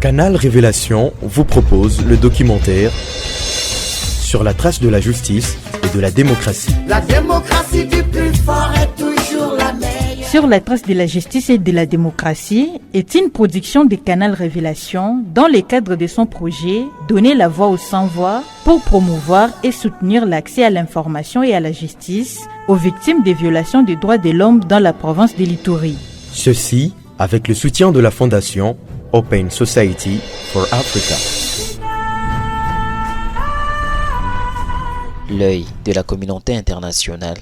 Canal Révélation vous propose le documentaire sur la trace de la justice et de la démocratie. La démocratie du plus fort est toujours la meilleure. Sur la trace de la justice et de la démocratie est une production de Canal Révélation dans le cadre de son projet Donner la voix aux sans-voix pour promouvoir et soutenir l'accès à l'information et à la justice aux victimes des violations des droits de l'homme dans la province de l'Ituri. Ceci avec le soutien de la fondation Open Society for Africa. L'œil de la communauté internationale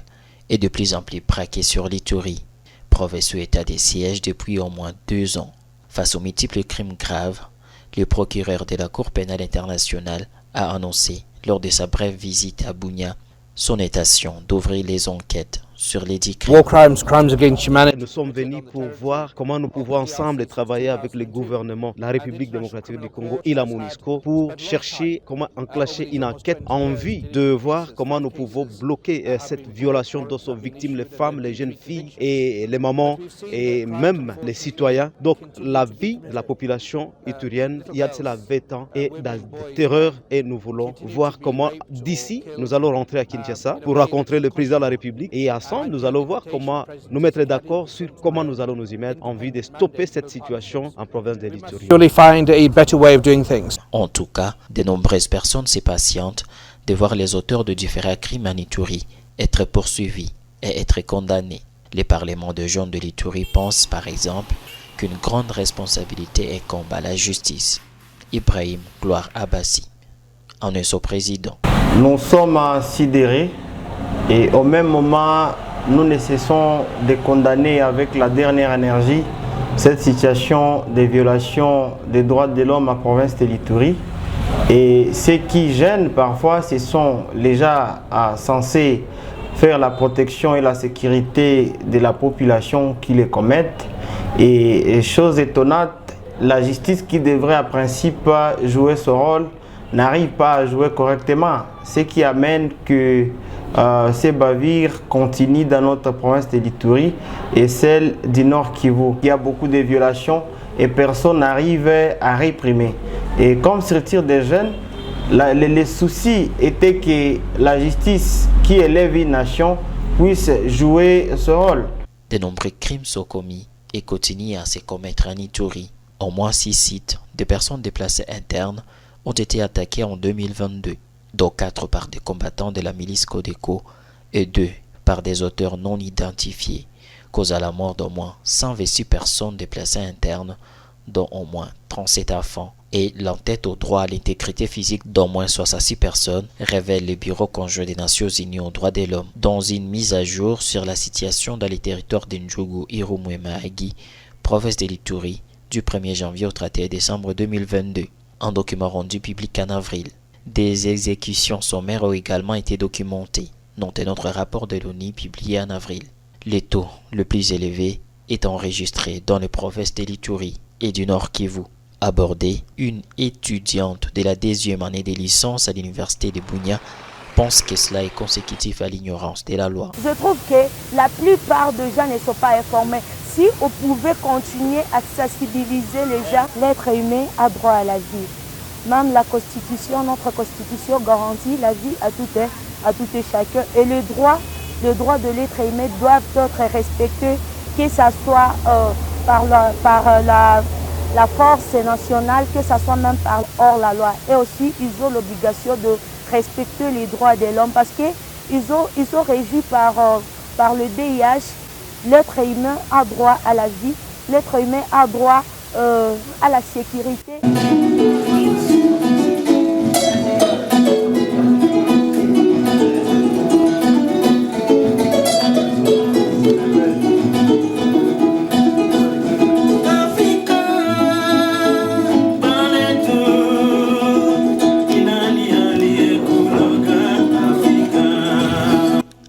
est de plus en plus braqué sur l'Ituri, province sous état de siège depuis au moins 2 ans. Face aux multiples crimes graves, le procureur de la Cour pénale internationale a annoncé, lors de sa brève visite à Bunia, son intention d'ouvrir les enquêtes sur les 10 crimes. War crimes, crimes against humanity. Nous sommes venus pour voir comment nous pouvons ensemble travailler avec le gouvernement, la République démocratique du Congo et la MONUSCO pour chercher comment enclencher une enquête en vue de voir comment nous pouvons bloquer cette violation dont sont victimes les femmes, les jeunes filles et les mamans et même les citoyens. Donc la vie de la population iturienne, il y a de cela 20 ans, est dans la terreur et nous voulons voir comment d'ici nous allons rentrer à Kinshasa pour rencontrer le président de la République et à nous allons voir comment nous mettre d'accord sur comment nous allons nous y mettre en vue de stopper cette situation en province de l'Ituri. En tout cas, de nombreuses personnes s'impatientent de voir les auteurs de différents crimes en Ituri être poursuivis et être condamnés. Les parlements de jeunes de l'Ituri pensent par exemple qu'une grande responsabilité incombe à la justice. Ibrahim Gloire Abassi en est son président. Nous sommes sidérés. Et au même moment, nous ne cessons de condamner avec la dernière énergie cette situation de violation des droits de l'homme en province de l'Ituri. Et ce qui gêne parfois, ce sont les gens censés faire la protection et la sécurité de la population qui les commettent. Et chose étonnante, la justice qui devrait à principe jouer ce rôle n'arrive pas à jouer correctement. Ce qui amène que ces bavures continuent dans notre province de l'Ituri et celle du Nord Kivu. Il y a beaucoup de violations et personne n'arrive à réprimer. Et comme sur le tir des jeunes, les soucis étaient que la justice qui élève une nation puisse jouer ce rôle. De nombreux crimes sont commis et continuent à se commettre en Ituri. Au moins 6 sites de personnes déplacées internes ont été attaqués en 2022. Dont 4 par des combattants de la milice Codeco et 2 par des auteurs non identifiés, causant la mort d'au moins 126 personnes déplacées internes, dont au moins 37 enfants, et l'entête au droit à l'intégrité physique d'au moins 66 personnes, révèle le Bureau conjoint des Nations Unies aux droits de l'homme dans une mise à jour sur la situation dans les territoires d'Ndjougou, Irumu et Mahagi, province de l'Ituri, du 1er janvier au 31 décembre 2022. Un document rendu public en avril. Des exécutions sommaires ont également été documentées, dont un autre rapport de l'ONU publié en avril. Le taux le plus élevé est enregistré dans les provinces de l'Ituri et du Nord Kivu. Abordée, une étudiante de la 10e année de licence à l'université de Bunia pense que cela est consécutif à l'ignorance de la loi. Je trouve que la plupart des gens ne sont pas informés. Si on pouvait continuer à sensibiliser les gens, l'être humain a droit à la vie. Même la Constitution, notre Constitution garantit la vie à tout et chacun. Et le droit de l'être humain doivent être respectés, que ce soit par la force nationale, que ce soit même hors la loi. Et aussi, ils ont l'obligation de respecter les droits de l'homme parce qu'ils sont régis par le DIH. L'être humain a droit à la vie, l'être humain a droit à la sécurité.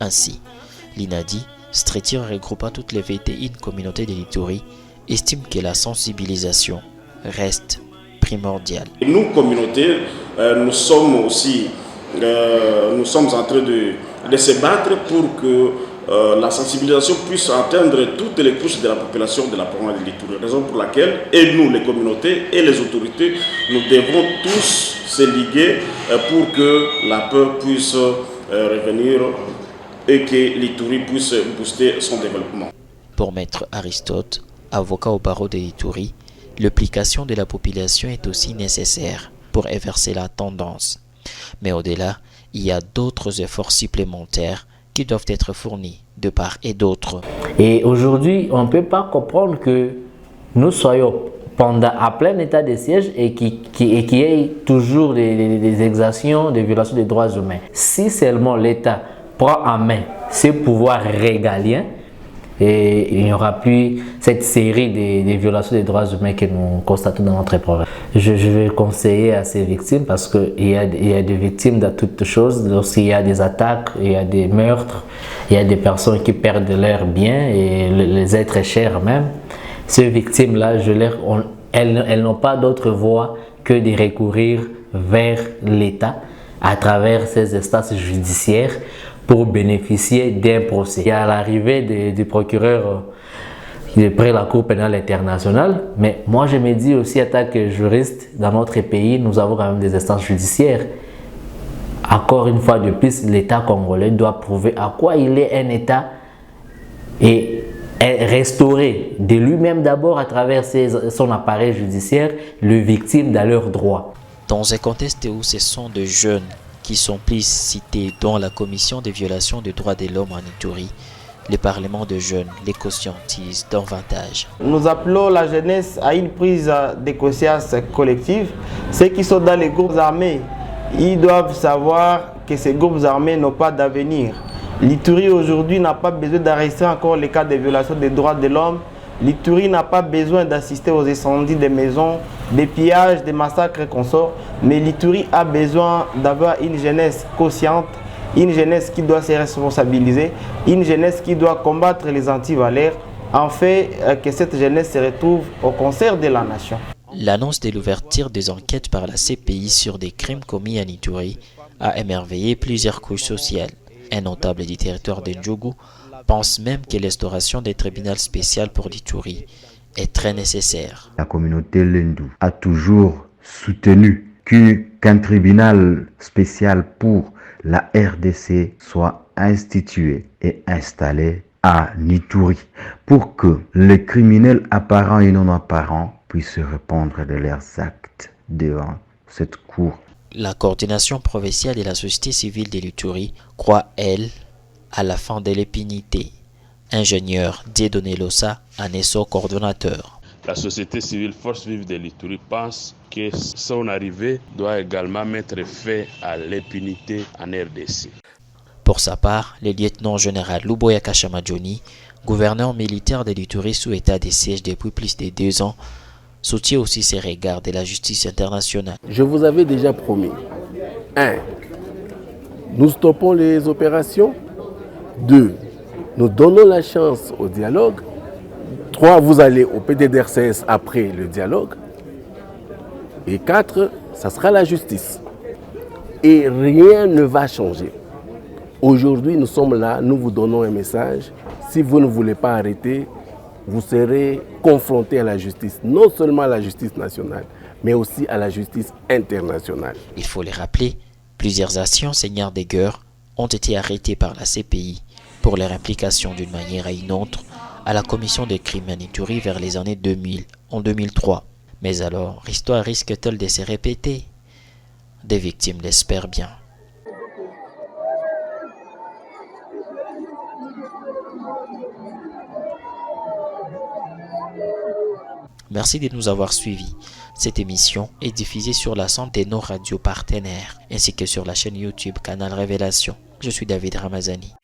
Ainsi, l'INADI, structure regroupant toutes les 21 communautés de l'Ituri, estime que la sensibilisation reste primordiale. Nous, communautés, nous sommes en train de se battre pour que la sensibilisation puisse atteindre toutes les couches de la population de la province de l'Ituri. Raison pour laquelle, et nous, les communautés et les autorités, nous devons tous se liguer pour que la paix puisse revenir et que l'Ituri puisse booster son développement. Pour Maître Aristote, avocat au barreau de l'Ituri, l'implication de la population est aussi nécessaire pour inverser la tendance. Mais au-delà, il y a d'autres efforts supplémentaires qui doivent être fournis de part et d'autre. Et aujourd'hui, on ne peut pas comprendre que nous soyons à plein état de siège et qu'il y ait toujours des exactions, des violations des droits humains. Si seulement l'État prend en main ses pouvoirs régaliens, et il n'y aura plus cette série des violations des droits humains que nous constatons dans notre province. Je vais conseiller à ces victimes parce qu'il y a des victimes de toutes choses. Lorsqu'il y a des attaques, il y a des meurtres, il y a des personnes qui perdent leurs biens et les êtres chers même. Ces victimes-là, elles n'ont pas d'autre voie que de recourir vers l'État à travers ces instances judiciaires pour bénéficier d'un procès. Il y a l'arrivée du procureur près la Cour pénale internationale, mais moi je me dis aussi en tant que juriste, dans notre pays, nous avons quand même des instances judiciaires. Encore une fois de plus, l'État congolais doit prouver à quoi il est un État et restaurer de lui-même d'abord à travers son appareil judiciaire les victimes dans leurs droits. Dans un contexte où ce sont de jeunes qui sont plus cités dans la commission des violations des droits de l'homme en Ituri, le Parlement de jeunes les conscientise davantage. Nous appelons la jeunesse à une prise de conscience collective. Ceux qui sont dans les groupes armés, ils doivent savoir que ces groupes armés n'ont pas d'avenir. L'Ituri aujourd'hui n'a pas besoin d'arrêter encore les cas de violation des droits de l'homme. L'Ituri n'a pas besoin d'assister aux incendies des maisons, des pillages, des massacres et consorts. Mais l'Ituri a besoin d'avoir une jeunesse consciente, une jeunesse qui doit se responsabiliser, une jeunesse qui doit combattre les antivaleurs, en fait que cette jeunesse se retrouve au concert de la nation. L'annonce de l'ouverture des enquêtes par la CPI sur des crimes commis en Ituri a émerveillé plusieurs couches sociales. Un notable du territoire de Ndjougou pense même que l'instauration des tribunaux spéciaux pour l'Ituri est très nécessaire. La communauté Lendu a toujours soutenu qu'un tribunal spécial pour la RDC soit institué et installé à Ituri pour que les criminels apparents et non apparents puissent répondre de leurs actes devant cette cour. La coordination provinciale de la société civile de l'Ituri croit, elle, à la fin de l'impunité. Ingénieur Dieudonné Lossa en est son coordonnateur. La société civile Force Vive de l'Ituri pense que son arrivée doit également mettre fin à l'impunité en RDC. Pour sa part, le lieutenant-général Luboya Kashamadjoni, gouverneur militaire de l'Ituri sous état de siège depuis plus de 2 ans, soutient aussi ses regards de la justice internationale. Je vous avais déjà promis. 1. Nous stoppons les opérations. 2. Nous donnons la chance au dialogue. 3. Vous allez au PDDRCS après le dialogue. Et 4. Ça sera la justice. Et rien ne va changer. Aujourd'hui, nous sommes là, nous vous donnons un message. Si vous ne voulez pas arrêter, vous serez confronté à la justice, non seulement à la justice nationale, mais aussi à la justice internationale. Il faut le rappeler, plusieurs anciens seigneurs des guerres ont été arrêtés par la CPI pour leur implication d'une manière à une autre à la commission des crimes en Ituri vers les années 2000, en 2003. Mais alors, l'histoire risque-t-elle de se répéter? Des victimes l'espèrent bien. Merci de nous avoir suivis. Cette émission est diffusée sur la chaîne de nos radios partenaires ainsi que sur la chaîne YouTube Canal Révélation. Je suis David Ramazani.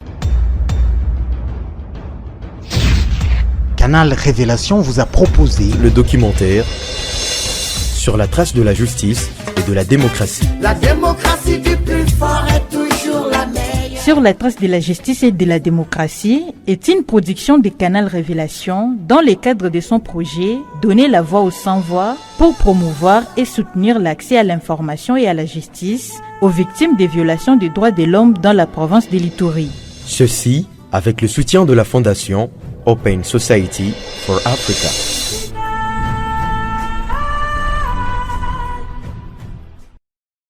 Canal Révélation vous a proposé le documentaire sur la trace de la justice et de la démocratie. La démocratie du plus fort est toujours la meilleure. Sur la trace de la justice et de la démocratie est une production de Canal Révélation dans le cadre de son projet Donner la voix aux sans-voix pour promouvoir et soutenir l'accès à l'information et à la justice aux victimes des violations des droits de l'homme dans la province de l'Ituri. Ceci avec le soutien de la fondation Open Society for Africa.